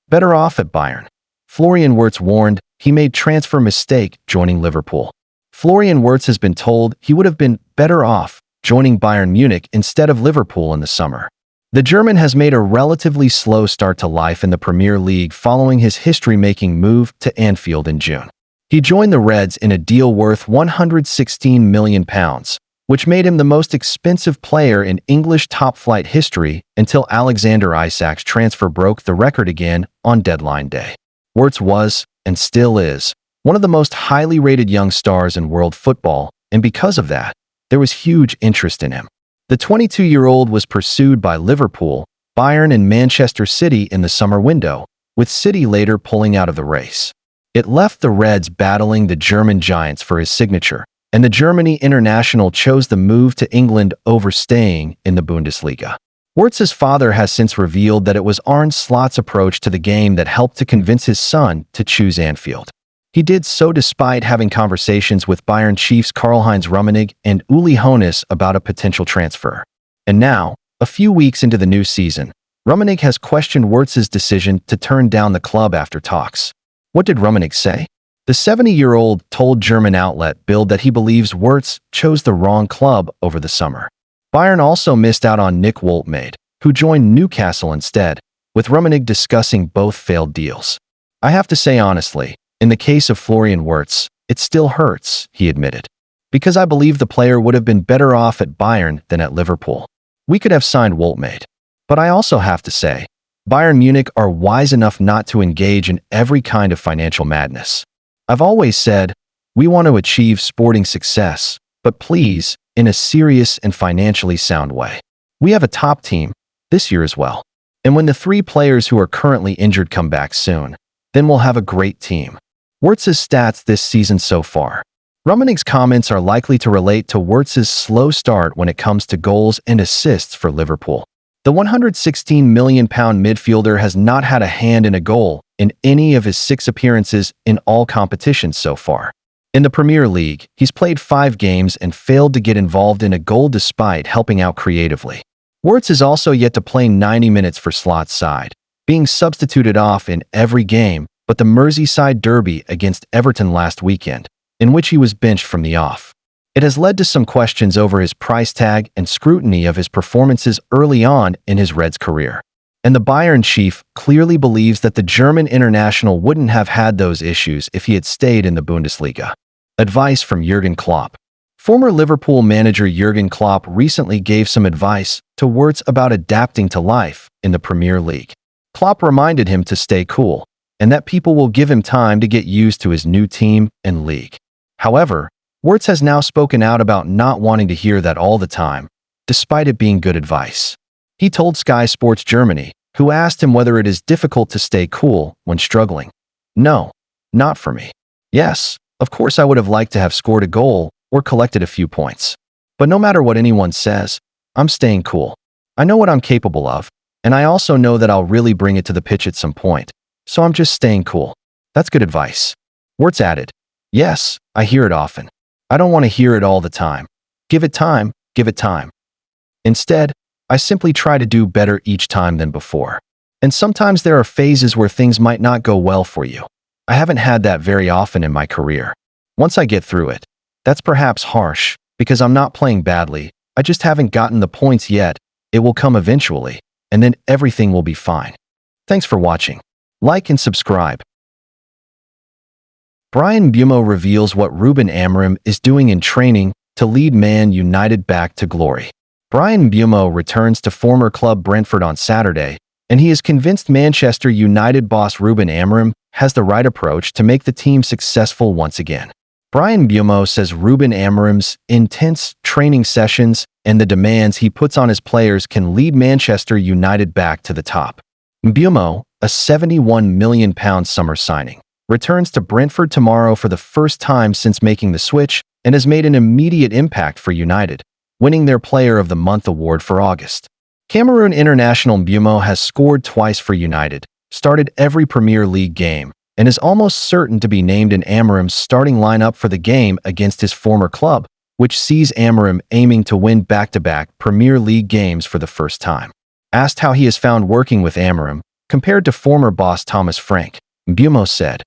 better off at Bayern. Florian Wirts warned he made transfer mistake joining Liverpool. Florian Wirts has been told he would have been better off joining Bayern Munich instead of Liverpool in the summer. The German has made a relatively slow start to life in the Premier League following his history-making move to Anfield in June. He joined the Reds in a deal worth £116 million, which made him the most expensive player in English top-flight history until Alexander Isak's transfer broke the record again on deadline day. Wirts was, and still is, one of the most highly rated young stars in world football, and because of that, there was huge interest in him. The 22-year-old was pursued by Liverpool, Bayern, and Manchester City in the summer window, with City later pulling out of the race. It left the Reds battling the German giants for his signature, and the Germany international chose the move to England over staying in the Bundesliga. Wirts' father has since revealed that it was Arne Slot's approach to the game that helped to convince his son to choose Anfield. He did so despite having conversations with Bayern chiefs Karl-Heinz Rummenigge and Uli Hoeneß about a potential transfer. And now, a few weeks into the new season, Rummenigge has questioned Wirts' decision to turn down the club after talks. What did Rummenigge say? The 70-year-old told German outlet Bild that he believes Wirts chose the wrong club over the summer. Bayern also missed out on Nick Woltemade, who joined Newcastle instead, with Rummenigge discussing both failed deals. I have to say honestly, in the case of Florian Wirts, it still hurts, he admitted. Because I believe the player would have been better off at Bayern than at Liverpool. We could have signed Woltemade. But I also have to say, Bayern Munich are wise enough not to engage in every kind of financial madness. I've always said, we want to achieve sporting success, but please, in a serious and financially sound way. We have a top team, this year as well. And when the 3 players who are currently injured come back soon, then we'll have a great team. Wirts' stats this season so far. Rummenigge's comments are likely to relate to Wirts' slow start when it comes to goals and assists for Liverpool. The £116 million midfielder has not had a hand in a goal in any of his 6 appearances in all competitions so far. In the Premier League, he's played 5 games and failed to get involved in a goal despite helping out creatively. Wirts is also yet to play 90 minutes for Slot's side, being substituted off in every game but the Merseyside derby against Everton last weekend, in which he was benched from the off. It has led to some questions over his price tag and scrutiny of his performances early on in his Reds career. And the Bayern chief clearly believes that the German international wouldn't have had those issues if he had stayed in the Bundesliga. Advice from Jurgen Klopp. Former Liverpool manager Jurgen Klopp recently gave some advice to Wirts about adapting to life in the Premier League. Klopp reminded him to stay cool, and that people will give him time to get used to his new team and league. However, Wirts has now spoken out about not wanting to hear that all the time, despite it being good advice. He told Sky Sports Germany, who asked him whether it is difficult to stay cool when struggling. No, not for me. Yes, of course I would have liked to have scored a goal or collected a few points. But no matter what anyone says, I'm staying cool. I know what I'm capable of, and I also know that I'll really bring it to the pitch at some point. So I'm just staying cool. That's good advice. Wirts added, yes, I hear it often. I don't want to hear it all the time. Give it time, give it time. Instead, I simply try to do better each time than before. And sometimes there are phases where things might not go well for you. I haven't had that very often in my career. Once I get through it, that's perhaps harsh, because I'm not playing badly, I just haven't gotten the points yet. It will come eventually, and then everything will be fine. Thanks for watching. Like and subscribe. Bryan Mbeumo reveals what Ruben Amorim is doing in training to lead Man United back to glory. Bryan Mbeumo returns to former club Brentford on Saturday, and he is convinced Manchester United boss Ruben Amorim has the right approach to make the team successful once again. Bryan Mbeumo says Ruben Amorim's intense training sessions and the demands he puts on his players can lead Manchester United back to the top. Mbeumo, a £71 million summer signing, returns to Brentford tomorrow for the first time since making the switch and has made an immediate impact for United, winning their Player of the Month award for August. Cameroon international Mbeumo has scored twice for United, started every Premier League game, and is almost certain to be named in Amorim's starting lineup for the game against his former club, which sees Amorim aiming to win back-to-back Premier League games for the first time. Asked how he has found working with Amorim, Compared to former boss Thomas Frank, Mbumo said,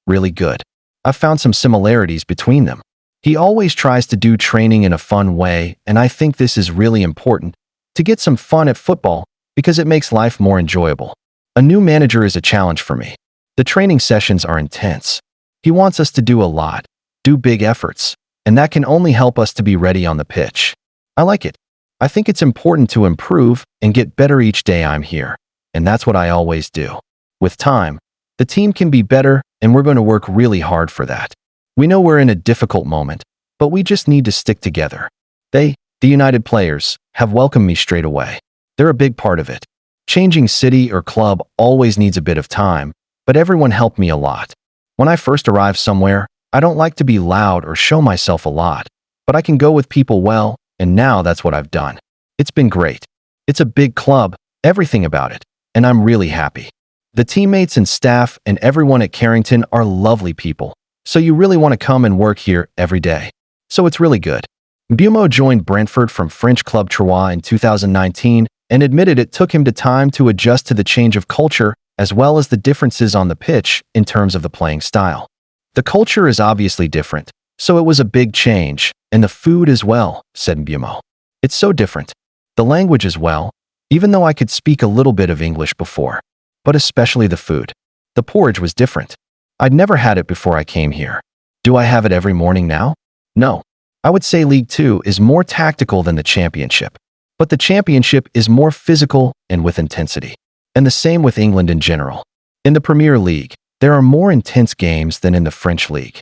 "Really good. I've found some similarities between them. He always tries to do training in a fun way, and I think this is really important, to get some fun at football because it makes life more enjoyable. A new manager is a challenge for me. The training sessions are intense. He wants us to do a lot, do big efforts, and that can only help us to be ready on the pitch. I like it. I think it's important to improve and get better each day I'm here, and that's what I always do. With time, the team can be better, and we're going to work really hard for that. We know we're in a difficult moment, but we just need to stick together. They, the United players, have welcomed me straight away. They're a big part of it. Changing city or club always needs a bit of time, but everyone helped me a lot. When I first arrive somewhere, I don't like to be loud or show myself a lot, but I can go with people well, and now that's what I've done. It's been great. It's a big club, everything about it, and I'm really happy. The teammates and staff and everyone at Carrington are lovely people, so you really want to come and work here every day. So it's really good." Mbumo joined Brentford from French club Troyes in 2019 and admitted it took him time to adjust to the change of culture as well as the differences on the pitch in terms of the playing style. "The culture is obviously different, so it was a big change, and the food as well," said Mbumo. "It's so different. The language as well, even though I could speak a little bit of English before. But especially the food. The porridge was different. I'd never had it before I came here. Do I have it every morning now? No. I would say League 2 is more tactical than the Championship. But the Championship is more physical and with intensity. And the same with England in general. In the Premier League, there are more intense games than in the French League."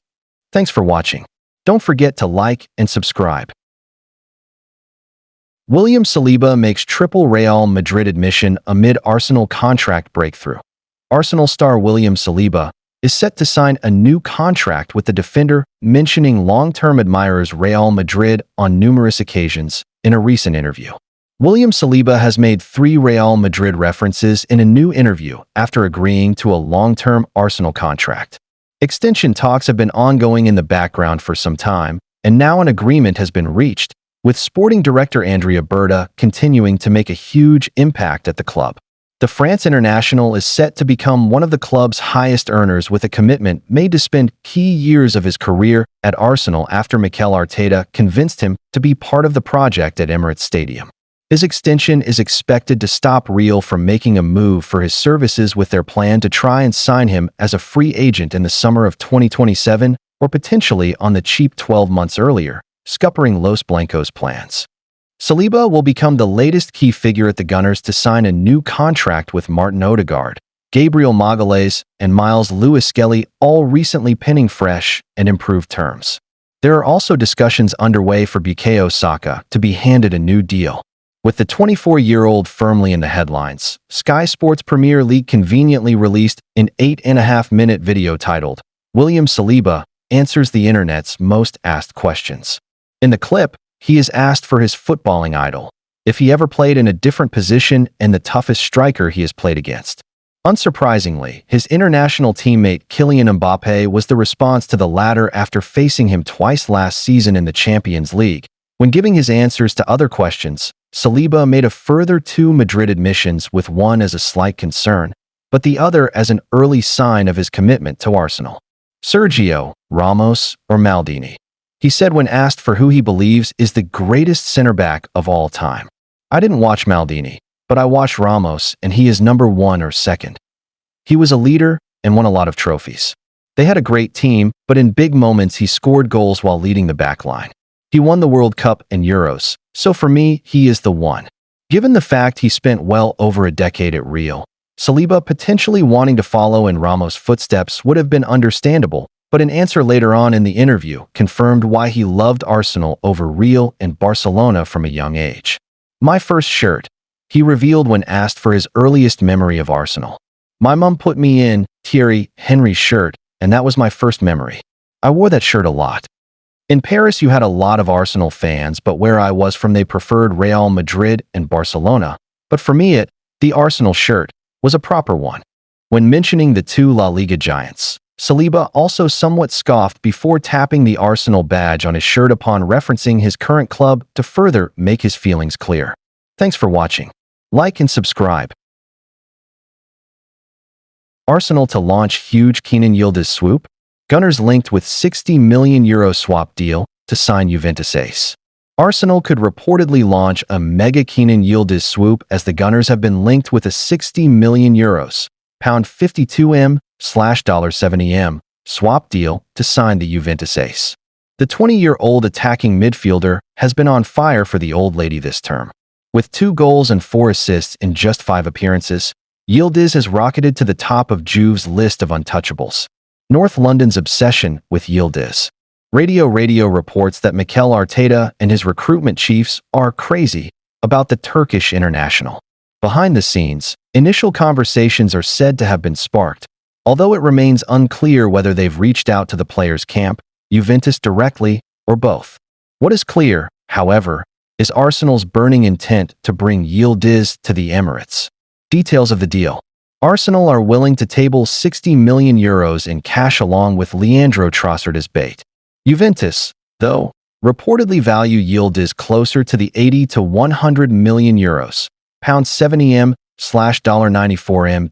Thanks for watching. Don't forget to like and subscribe. William Saliba makes triple Real Madrid admission amid Arsenal contract breakthrough. Arsenal star William Saliba is set to sign a new contract with the defender, mentioning long-term admirers Real Madrid on numerous occasions in a recent interview. William Saliba has made 3 Real Madrid references in a new interview after agreeing to a long-term Arsenal contract. Extension talks have been ongoing in the background for some time, and now an agreement has been reached, with sporting director Andrea Berta continuing to make a huge impact at the club. The France international is set to become one of the club's highest earners with a commitment made to spend key years of his career at Arsenal after Mikel Arteta convinced him to be part of the project at Emirates Stadium. His extension is expected to stop Real from making a move for his services with their plan to try and sign him as a free agent in the summer of 2027 or potentially on the cheap 12 months earlier, scuppering Los Blancos' plans. Saliba will become the latest key figure at the Gunners to sign a new contract with Martin Odegaard, Gabriel Magalhaes, and Miles Lewis-Skelly, all recently penning fresh and improved terms. There are also discussions underway for Bukayo Saka to be handed a new deal. With the 24-year-old firmly in the headlines, Sky Sports Premier League conveniently released an 8.5-minute video titled, "William Saliba Answers the Internet's Most Asked Questions." In the clip, he is asked for his footballing idol, if he ever played in a different position and the toughest striker he has played against. Unsurprisingly, his international teammate Kylian Mbappé was the response to the latter after facing him twice last season in the Champions League. When giving his answers to other questions, Saliba made a further 2 Madrid admissions, with one as a slight concern, but the other as an early sign of his commitment to Arsenal. Sergio, Ramos, or Maldini? He said when asked for who he believes is the greatest center-back of all time. "I didn't watch Maldini, but I watched Ramos, and he is number 1 or 2nd. He was a leader and won a lot of trophies. They had a great team, but in big moments he scored goals while leading the backline. He won the World Cup and Euros, so for me, he is the one." Given the fact he spent well over a decade at Real, Saliba potentially wanting to follow in Ramos' footsteps would have been understandable, but an answer later on in the interview confirmed why he loved Arsenal over Real and Barcelona from a young age. "My first shirt," he revealed when asked for his earliest memory of Arsenal. "My mum put me in Thierry Henry's shirt, and that was my first memory. I wore that shirt a lot. In Paris you had a lot of Arsenal fans, but where I was from they preferred Real Madrid and Barcelona, but for me the Arsenal shirt was a proper one." When mentioning the 2 La Liga giants, Saliba also somewhat scoffed before tapping the Arsenal badge on his shirt upon referencing his current club to further make his feelings clear. Thanks for watching. Like and subscribe. Arsenal to launch huge Kenan Yildiz swoop? Gunners linked with €60 million swap deal to sign Juventus ace. Arsenal could reportedly launch a mega Kenan Yildiz swoop as the Gunners have been linked with a €60 million, £52M/$70M swap deal to sign the Juventus ace. The 20-year-old attacking midfielder has been on fire for the old lady this term. With 2 goals and 4 assists in just 5 appearances, Yildiz has rocketed to the top of Juve's list of untouchables. North London's obsession with Yildiz. Radio reports that Mikel Arteta and his recruitment chiefs are crazy about the Turkish international. Behind the scenes, initial conversations are said to have been sparked, although it remains unclear whether they've reached out to the player's camp, Juventus directly, or both. What is clear, however, is Arsenal's burning intent to bring Yildiz to the Emirates. Details of the deal. Arsenal are willing to table €60 million in cash along with Leandro Trossard as bait. Juventus, though, reportedly value Yildiz closer to the €80 to €100 million, £70M/$94M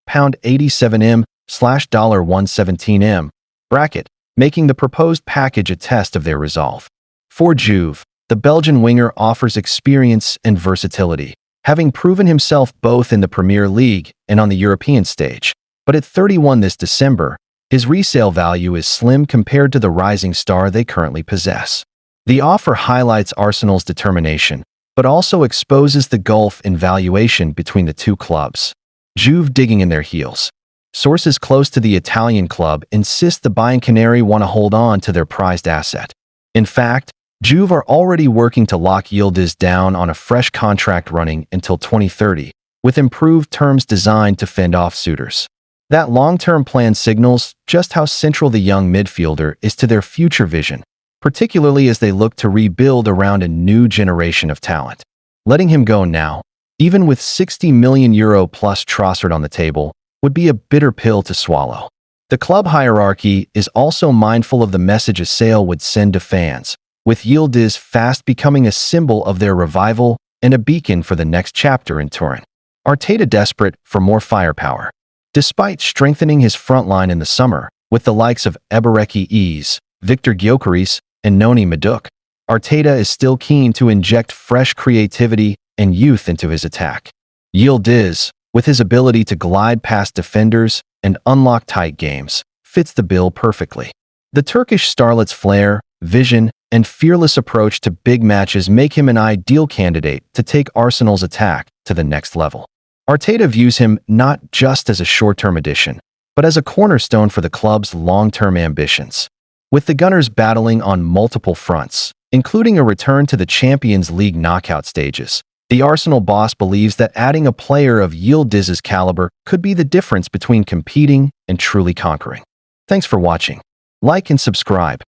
£87M/$117M bracket, making the proposed package a test of their resolve. For Juve, the Belgian winger offers experience and versatility, having proven himself both in the Premier League and on the European stage. But at 31 this December, his resale value is slim compared to the rising star they currently possess. The offer highlights Arsenal's determination, but also exposes the gulf in valuation between the two clubs. Juve digging in their heels. Sources close to the Italian club insist the Bayern Canary want to hold on to their prized asset. In fact, Juve are already working to lock Yildiz down on a fresh contract running until 2030, with improved terms designed to fend off suitors. That long-term plan signals just how central the young midfielder is to their future vision, particularly as they look to rebuild around a new generation of talent. Letting him go now, even with €60 million plus Trossard on the table, would be a bitter pill to swallow. The club hierarchy is also mindful of the message a sale would send to fans, with Yildiz fast becoming a symbol of their revival and a beacon for the next chapter in Turin. Arteta desperate for more firepower. Despite strengthening his front line in the summer, with the likes of Ebereki Ease, Victor Gyökeres, and Noni Madueke, Arteta is still keen to inject fresh creativity and youth into his attack. Yildiz, with his ability to glide past defenders and unlock tight games, fits the bill perfectly. The Turkish starlet's flair, vision, and fearless approach to big matches make him an ideal candidate to take Arsenal's attack to the next level. Arteta views him not just as a short-term addition, but as a cornerstone for the club's long-term ambitions. With the Gunners battling on multiple fronts, including a return to the Champions League knockout stages, the Arsenal boss believes that adding a player of Yildiz's caliber could be the difference between competing and truly conquering. Thanks for watching. Like and subscribe.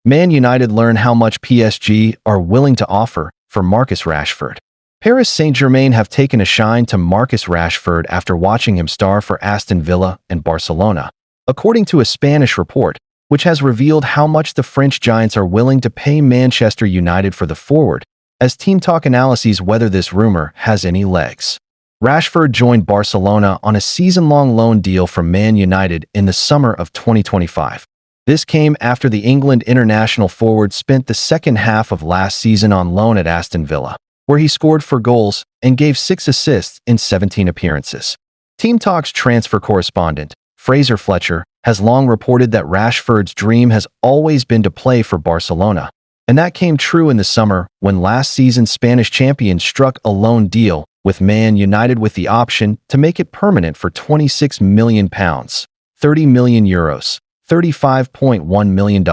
Man United learn how much PSG are willing to offer for Marcus Rashford. Paris Saint-Germain have taken a shine to Marcus Rashford after watching him star for Aston Villa and Barcelona, according to a Spanish report, which has revealed how much the French giants are willing to pay Manchester United for the forward, as Team Talk analyses whether this rumor has any legs. Rashford joined Barcelona on a season-long loan deal from Man United in the summer of 2025. This came after the England international forward spent the second half of last season on loan at Aston Villa, where he scored 4 goals and gave 6 assists in 17 appearances. Team Talk's transfer correspondent, Fraser Fletcher, has long reported that Rashford's dream has always been to play for Barcelona, and that came true in the summer when last season's Spanish champions struck a loan deal with Man United with the option to make it permanent for £26 million, €30 million, $35.1 million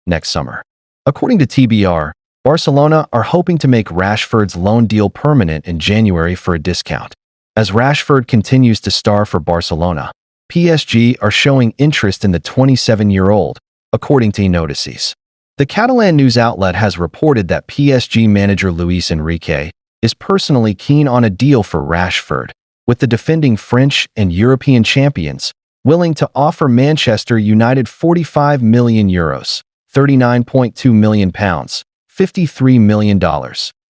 next summer. According to TBR, Barcelona are hoping to make Rashford's loan deal permanent in January for a discount. As Rashford continues to star for Barcelona, PSG are showing interest in the 27-year-old, according to Notices. The Catalan news outlet has reported that PSG manager Luis Enrique is personally keen on a deal for Rashford, with the defending French and European champions willing to offer Manchester United €45 million, £39.2 million, $53 million,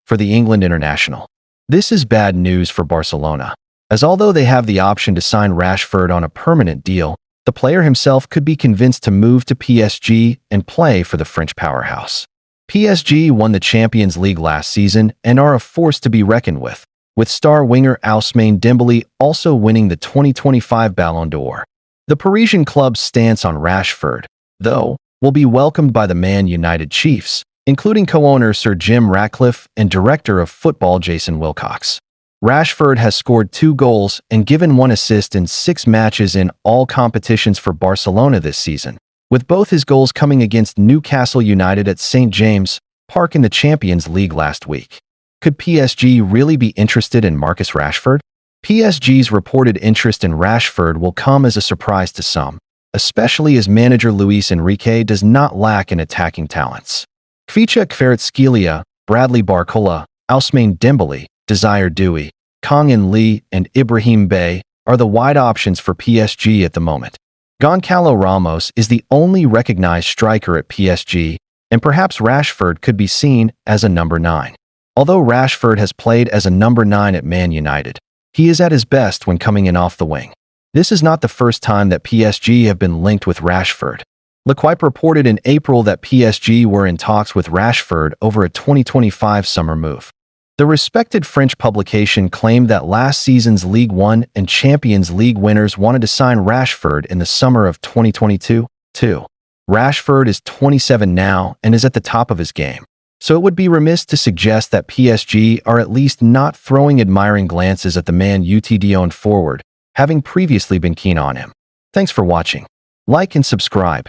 for the England international. This is bad news for Barcelona. as although they have the option to sign Rashford on a permanent deal, the player himself could be convinced to move to PSG and play for the French powerhouse. PSG won the Champions League last season and are a force to be reckoned with star winger Ousmane Dembele also winning the 2025 Ballon d'Or. The Parisian club's stance on Rashford, though, will be welcomed by the Man United Chiefs, including co-owner Sir Jim Ratcliffe and director of football Jason Wilcox. Rashford has scored 2 goals and given 1 assist in 6 matches in all competitions for Barcelona this season, with both his goals coming against Newcastle United at St. James Park in the Champions League last week. Could PSG really be interested in Marcus Rashford? PSG's reported interest in Rashford will come as a surprise to some, especially as manager Luis Enrique does not lack in attacking talents. Kvicha Kvaratskhelia, Bradley Barcola, Ousmane Dembele, Desire Doué, Kang-in Lee, and Ibrahim Bey are the wide options for PSG at the moment. Goncalo Ramos is the only recognized striker at PSG, and perhaps Rashford could be seen as a number 9. Although Rashford has played as a number 9 at Man United, he is at his best when coming in off the wing. This is not the first time that PSG have been linked with Rashford. L'Equipe reported in April that PSG were in talks with Rashford over a 2025 summer move. The respected French publication claimed that last season's Ligue 1 and Champions League winners wanted to sign Rashford in the summer of 2022, too. Rashford is 27 now and is at the top of his game, so it would be remiss to suggest that PSG are at least not throwing admiring glances at the Man UTD-owned forward, having previously been keen on him. Thanks for watching. Like and subscribe.